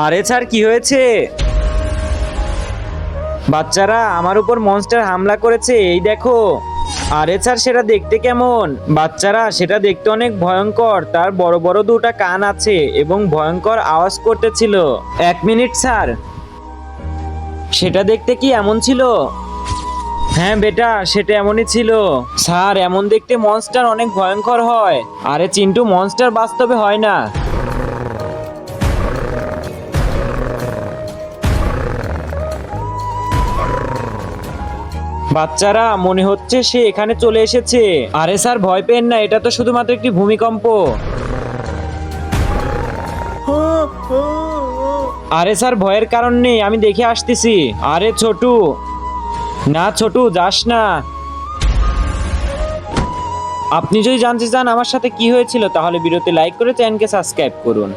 আরে স্যার কি হয়েছে? বাচ্চারা আমার উপর মনস্টার হামলা করেছে, এই দেখো। আরে স্যার সেটা দেখতে কেমন? বাচ্চারা সেটা দেখতে অনেক ভয়ঙ্কর, তার বড় বড় দুটো কান আছে এবং ভয়ঙ্কর আওয়াজ করতেছিল। 1 মিনিট স্যার, সেটা দেখতে কি এমন ছিল? হ্যাঁ বেটা, সেটা এমনই ছিল। স্যার এমন দেখতে মনস্টার অনেক ভয়ঙ্কর হয়। আরে চিন্টু, মনস্টার বাস্তবে হয় না। বাচ্চারা মনে হচ্ছে সে এখানে চলে এসেছে। আরে স্যার ভয় পেন না, এটা তো শুধুমাত্র একটি ভূমিকম্প। আরে স্যার ভয়ের কারণ নেই, আমি দেখে আসতেছি। আরে ছোটু, না ছোটু যাস না। আপনি যদি জানতে চান আমার সাথে কি হয়েছিল তাহলে ভিডিওতে লাইক করে চ্যানেলকে সাবস্ক্রাইব করুন।